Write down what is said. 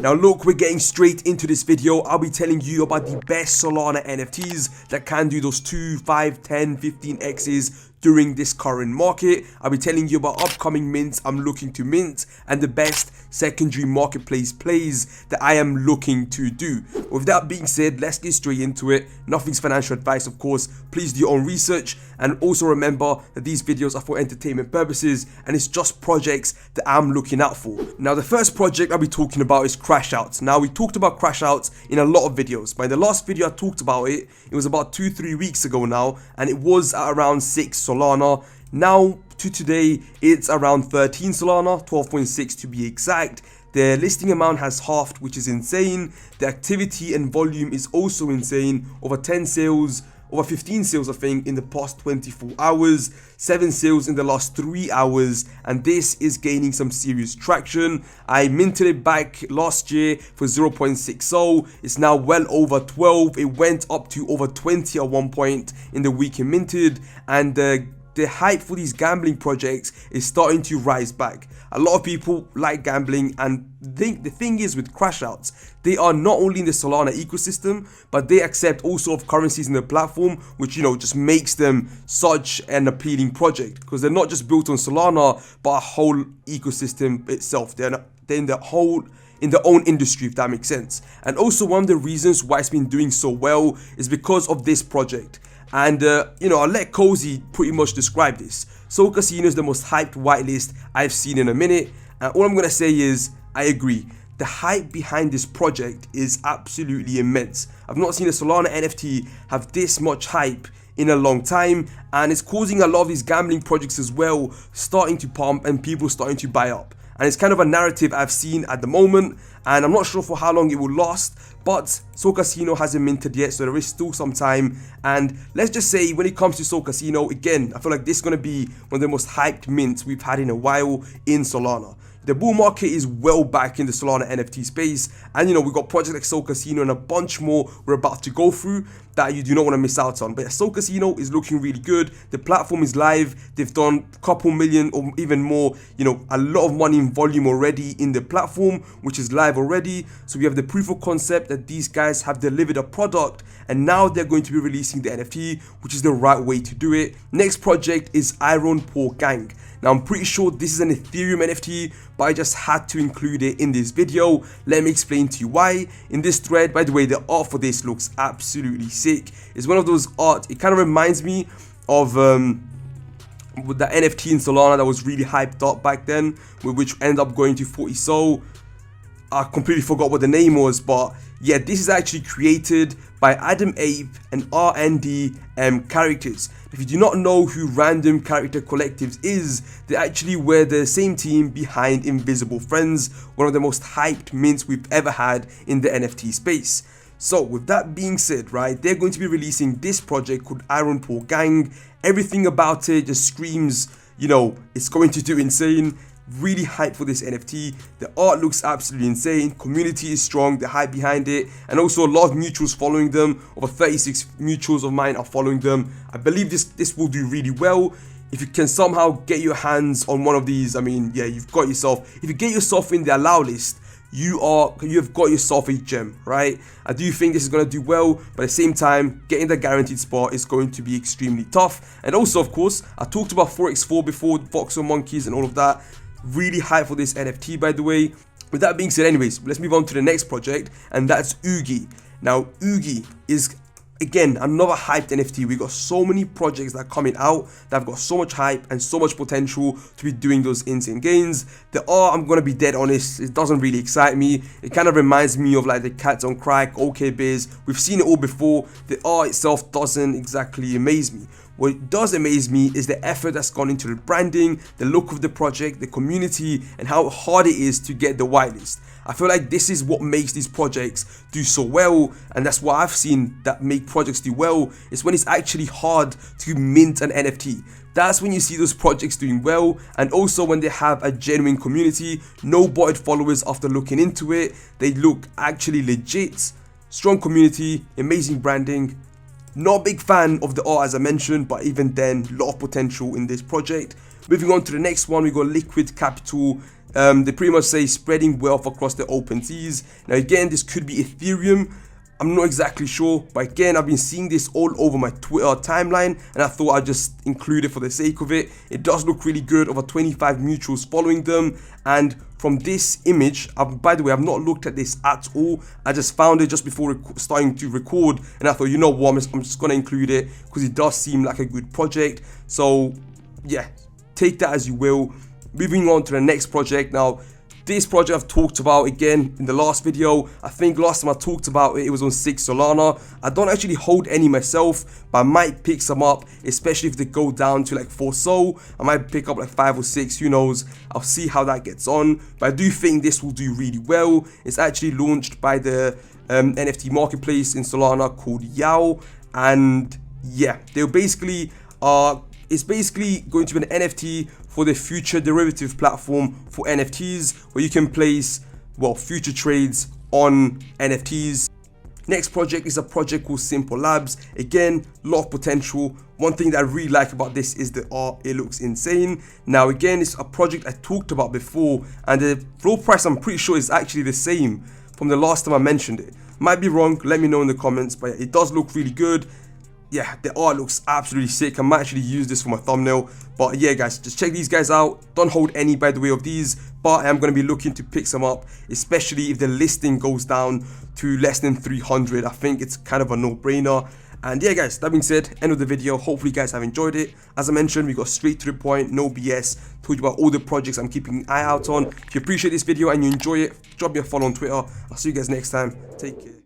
Now look, we're getting straight into this video. I'll be telling you about the best Solana NFTs that can do those 2, 5, 10, 15x's during this current market. I'll be telling you about upcoming mints I'm looking to mint and the best secondary marketplace plays that I am looking to do. With that being said, let's get straight into it. Nothing's financial advice, of course. Please do your own research, and also remember that these videos are for entertainment purposes and it's just projects that I'm looking out for. Now the first project I'll be talking about is Crashout. Now we talked about Crashout in a lot of videos, but in the last video I talked about it, it was about 2-3 weeks ago now, and it was at around 6 Solana. Now to today it's around 13 Solana, 12.6 to be exact. The listing amount has halved, which is insane. The activity and volume is also insane. Over 10 sales, over 15 sales I think in the past 24 hours, 7 sales in the last 3 hours, and this is gaining some serious traction. I minted it back last year for 0.60. It's now well over 12. It went up to over 20 at one point in the week it minted, and the hype for these gambling projects is starting to rise back. A lot of people like gambling, and the thing is with Crashouts, they are not only in the Solana ecosystem, but they accept all sort of currencies in the platform, which, you know, just makes them such an appealing project, because they're not just built on Solana, but a whole ecosystem itself. They're in their own industry, if that makes sense. And also one of the reasons why it's been doing so well is because of this project. And, you know, I'll let Cozy pretty much describe this. Sol Casino is the most hyped whitelist I've seen in a minute. And all I'm going to say is, I agree. The hype behind this project is absolutely immense. I've not seen a Solana NFT have this much hype in a long time. And it's causing a lot of these gambling projects as well starting to pump and people starting to buy up. And it's kind of a narrative I've seen at the moment, and I'm not sure for how long it will last, but Sol Casino hasn't minted yet, so there is still some time. And let's just say when it comes to Sol Casino, again, I feel like this is going to be one of the most hyped mints we've had in a while in Solana. The bull market is well back in the Solana NFT space, and you know, we've got projects like Sol Casino and a bunch more we're about to go through that you do not want to miss out on. But Sol Casino is looking really good. The platform is live. They've done a couple million or even more, you know, a lot of money in volume already in the platform, which is live already. So we have the proof of concept that these guys have delivered a product, and now they're going to be releasing the NFT, which is the right way to do it. Next project is Iron Poor Gang. Now I'm pretty sure this is an Ethereum NFT, but I just had to include it in this video. Let me explain to you why. In this thread, by the way, the art for this looks absolutely sick. It's one of those art, it kind of reminds me of with the NFT in Solana that was really hyped up back then, which ended up going to 40 Sol. I completely forgot what the name was, but yeah, this is actually created by Adam Ape and RNDM Characters. If you do not know who Random Character Collectives is, they actually were the same team behind Invisible Friends, one of the most hyped mints we've ever had in the NFT space. So with that being said, right, they're going to be releasing this project called Iron Poor Gang. Everything about it just screams, you know, it's going to do insane. Really hyped for this NFT. The art looks absolutely insane. Community is strong, the hype behind it, and also a lot of mutuals following them. Over 36 mutuals of mine are following them. I believe this will do really well. If you can somehow get your hands on one of these, I mean, yeah, you've got yourself. If you get yourself in the allow list, you have got yourself a gem, right? I do think this is going to do well, but at the same time, getting the guaranteed spot is going to be extremely tough. And also, of course, I talked about Forex4 before, Voxel Monkeys and all of that. Really hyped for this NFT, by the way. With that being said, anyways, let's move on to the next project, and that's Oogie. Now, Oogie is, again, another hyped NFT. We got so many projects that are coming out that have got so much hype and so much potential to be doing those insane gains. The art, I'm gonna be dead honest, it doesn't really excite me. It kind of reminds me of like the Cats on Crack, OK Biz. We've seen it all before. The art itself doesn't exactly amaze me. What does amaze me is the effort that's gone into the branding, the look of the project, the community, and how hard it is to get the whitelist. I feel like this is what makes these projects do so well, and that's what I've seen that make projects do well, is when it's actually hard to mint an NFT. That's when you see those projects doing well, and also when they have a genuine community, no botted followers after looking into it. They look actually legit, strong community, amazing branding. Not a big fan of the art as I mentioned, but even then, a lot of potential in this project. Moving on to the next one, we got Liquid Capital. They pretty much say spreading wealth across the open seas. Now again, this could be Ethereum. I'm not exactly sure, but again, I've been seeing this all over my Twitter timeline, and I thought I'd just include it for the sake of it. It does look really good, over 25 mutuals following them, and from this image, by the way, I've not looked at this at all. I just found it just before starting to record, and I thought, you know what, I'm just gonna include it because it does seem like a good project. So yeah, take that as you will. Moving on to the next project. Now, this project I've talked about again in the last video. I think last time I talked about it, it was on 6 Solana. I don't actually hold any myself, but I might pick some up, especially if they go down to like 4 Sol. I might pick up like 5 or 6, who knows. I'll see how that gets on, but I do think this will do really well. It's actually launched by the NFT marketplace in Solana called Yao, and yeah, they'll basically it's basically going to be an NFT for the future derivative platform for NFTs, where you can place, well, future trades on NFTs. Next project is a project called Simple Labs. Again, a lot of potential. One thing that I really like about this is the art. It looks insane. Now again, it's a project I talked about before, and the floor price I'm pretty sure is actually the same from the last time I mentioned it. Might be wrong, let me know in the comments, but it does look really good. Yeah, the art looks absolutely sick. I might actually use this for my thumbnail. But yeah, guys, just check these guys out. Don't hold any, by the way, of these, but I am going to be looking to pick some up, especially if the listing goes down to less than 300. I think it's kind of a no-brainer. And yeah, guys, that being said, end of the video. Hopefully you guys have enjoyed it. As I mentioned, we got straight to the point, no BS. Told you about all the projects I'm keeping an eye out on. If you appreciate this video and you enjoy it, drop me a follow on Twitter. I'll see you guys next time. Take care.